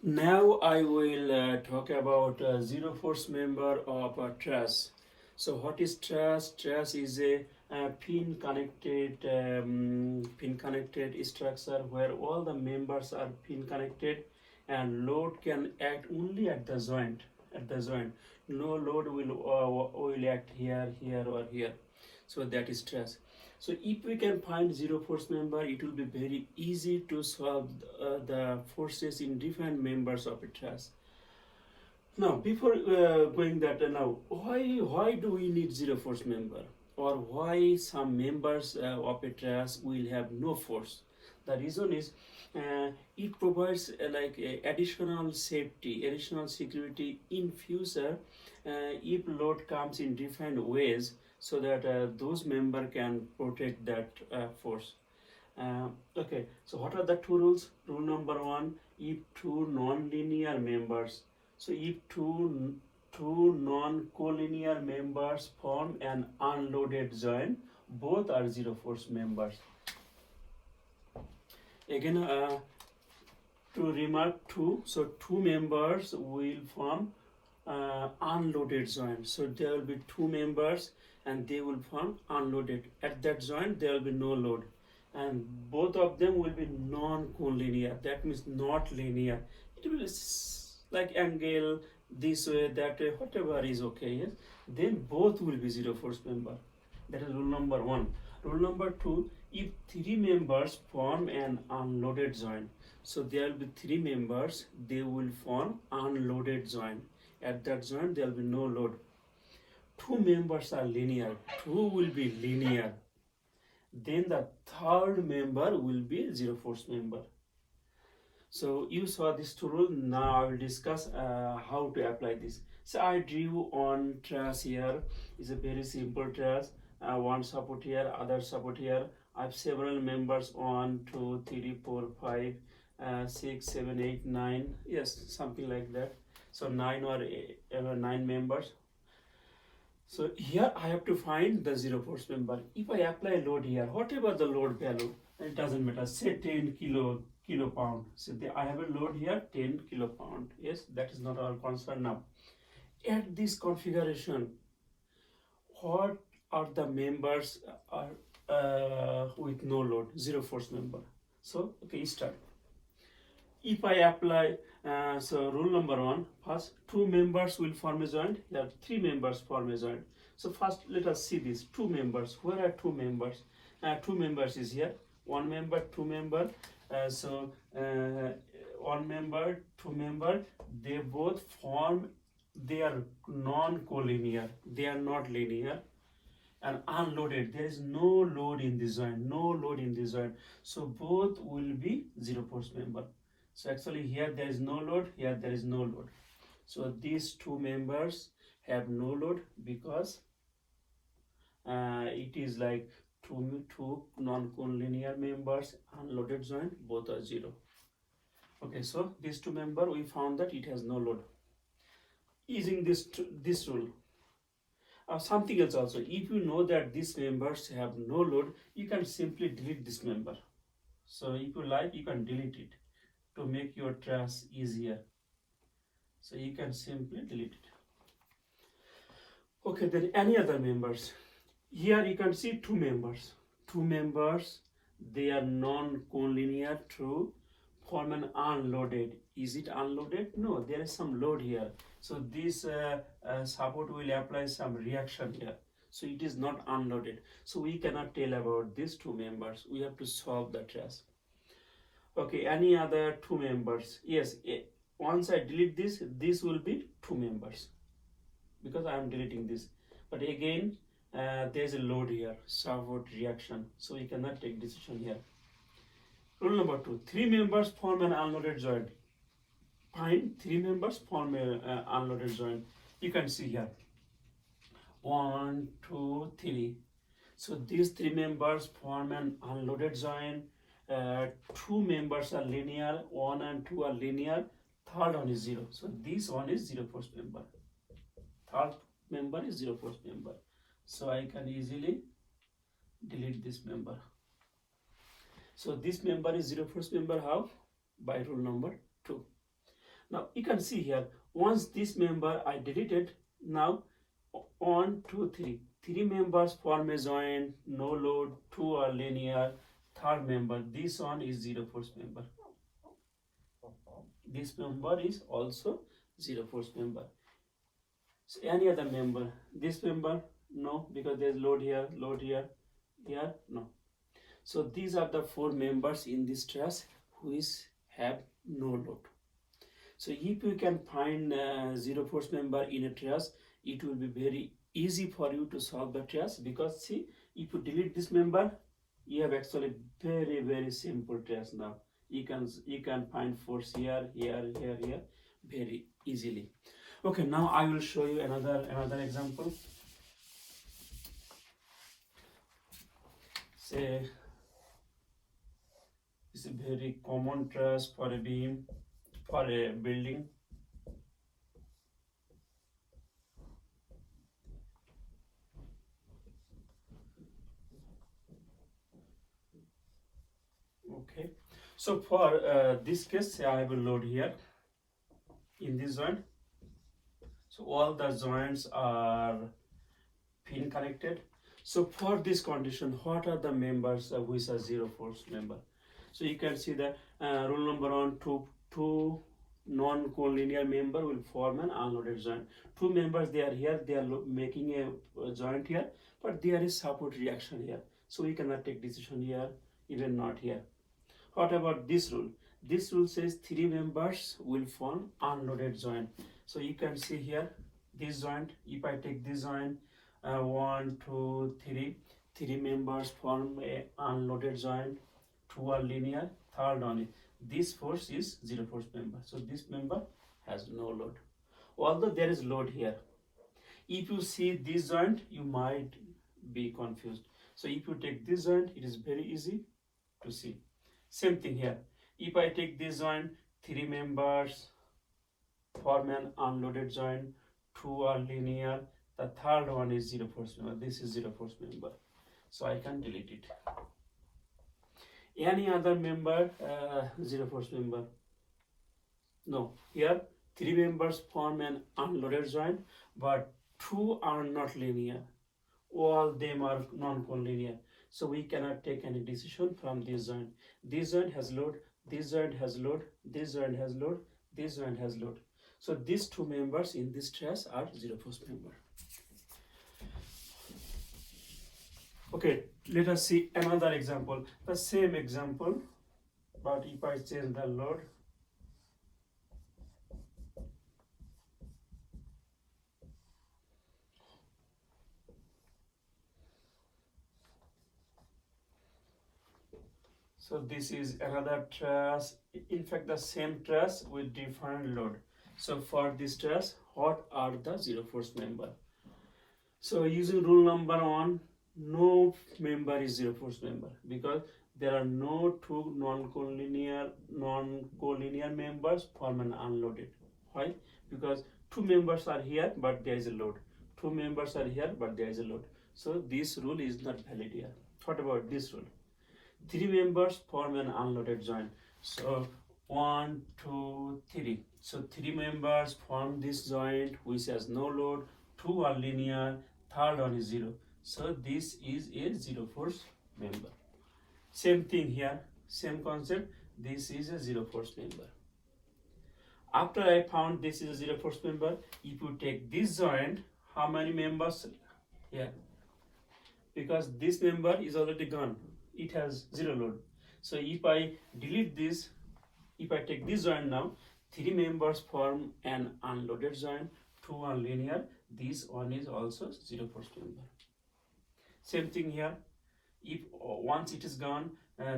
Now I will talk about zero force member of a truss. So what is truss? Truss is a pin connected structure where all the members are pin connected, and load can act only at the joint. At the joint, no load will act here, here, or here. So that is truss. So if we can find zero force member, it will be very easy to solve the forces in different members of a truss. Now, before going that, now why do we need zero force member, or why some members of a truss will have no force? The reason is it provides additional safety, additional security in future if load comes in different ways, so that those member can protect that force. Uh, okay, so what are the two rules? Rule number one: if two non-linear members, so if two non-collinear members form an unloaded joint, both are zero force members. Again, to remark two, so two members will form unloaded joint. So there will be two members and they will form unloaded. At that joint there will be no load, and both of them will be non-collinear. That means not linear. It will like angle this way, that way, whatever is okay. Yes, then both will be zero force member. That is rule number one. Rule number two: if three members form an unloaded joint, so there will be three members, they will form unloaded joint. At that joint there will be no load. Two members are linear, two will be linear. Then the third member will be zero force member. So you saw this two rule. Now I will discuss how to apply this. So I drew on truss here. It's a very simple truss. One support here, other support here. I have several members: 1, 2, 3, 4, 5, 6, 7, 8, 9. Yes, something like that. So nine members. So here I have to find the zero force member. If I apply load here, whatever the load value, it doesn't matter. Say 10 kilo pound. So I have a load here 10 kilo pound. Yes, that is not our concern now. At this configuration, what are the members are with no load, zero force member? So okay, start. If I apply, so rule number one: first two members will form a joint. Here three members form a joint. So first let us see these two members. Where are two members? Two members is here. One member, two member. So one member, two member. They both form. They are non-collinear. They are not linear and unloaded. There is no load in this joint. No load in this joint. So both will be zero force member. So actually here there is no load, here there is no load. So these two members have no load because it is like two non-collinear members, unloaded joint, both are zero. Okay, so these two member we found that it has no load. Using this rule. Something else also, if you know that these members have no load, you can simply delete this member. So if you like, you can delete it to make your truss easier. So you can simply delete it. Okay, then any other members. Here you can see two members. Two members, they are non-collinear, true, form an unloaded. Is it unloaded? No, there is some load here. So this support will apply some reaction here. So it is not unloaded. So we cannot tell about these two members. We have to solve the truss. Okay, any other two members? Yes, once I delete this will be two members because I am deleting this. But again, there is a load here, support reaction. So we cannot take decision here. Rule number two: three members form an unloaded joint. Fine, three members form an unloaded joint. You can see here. 1, 2, 3. So these three members form an unloaded joint. Two members are linear, 1 and 2 are linear, third one is zero. So this one is zero force member. Third member is zero force member. So I can easily delete this member. So this member is zero force member. How? By rule number 2. Now you can see here, once this member I deleted, now 1, 2, 3. Three members form a joint, no load, two are linear, third member, this one is zero force member. This member is also zero force member. So any other member, this member, no, because there's load here, here, no. So these are the four members in this truss who have no load. So if you can find zero force member in a truss, it will be very easy for you to solve the truss, because see, if you delete this member, you have actually very simple truss now. You can find force here very easily. Okay, now I will show you another example. Say it's a very common truss for a beam, for a building. Okay, so for this case, I have a load here in this joint. So all the joints are pin connected. So for this condition, what are the members which are zero force member? So you can see that rule number 1, two non-collinear member will form an unloaded joint. Two members, they are here, they are making a joint here, but there is support reaction here. So we cannot take decision here, even not here. What about this rule? This rule says three members will form unloaded joint. So you can see here, this joint, if I take this joint, 1, 2, 3, three members form a unloaded joint, two are linear, third one is, this force is zero force member. So this member has no load. Although there is load here. If you see this joint, you might be confused. So if you take this joint, it is very easy to see. Same thing here. If I take this joint, three members form an unloaded joint, two are linear, the third one is zero force member. This is zero force member. So I can delete it. Any other member, zero force member? No. Here, three members form an unloaded joint, but two are not linear. All them are non-collinear. So we cannot take any decision from this joint. This joint has load, this joint has load, this joint has load, this joint has load. So these two members in this truss are zero force member. Okay, let us see another example. The same example, but if I change the load, so this is another truss. In fact, the same truss with different load. So for this truss, what are the zero force member? So using rule number 1, no member is zero force member, because there are no two non-collinear members form an unloaded. Why? Because two members are here, but there is a load. Two members are here, but there is a load. So this rule is not valid here. What about this rule? Three members form an unloaded joint. So 1, 2, 3. So three members form this joint which has no load. Two are linear. Third one is zero. So this is a zero force member. Same thing here. Same concept. This is a zero force member. After I found this is a zero force member, if you take this joint, how many members here? Because this member is already gone. It has zero load. So if I delete this, if I take this joint now, three members form an unloaded joint, two are linear, this one is also zero force member. Same thing here. If once it is gone,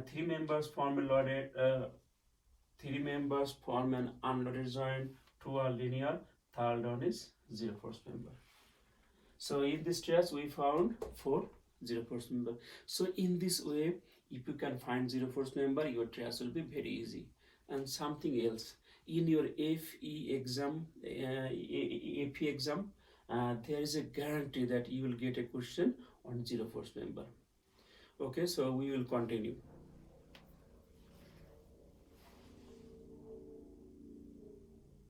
three members form a loaded, three members form an unloaded joint, two are linear, third one is zero force member. So in this truss we found 4 zero force member. So in this way, if you can find zero force member, your truss will be very easy. And something else, in your FE exam, there is a guarantee that you will get a question on zero force member. Okay, so we will continue.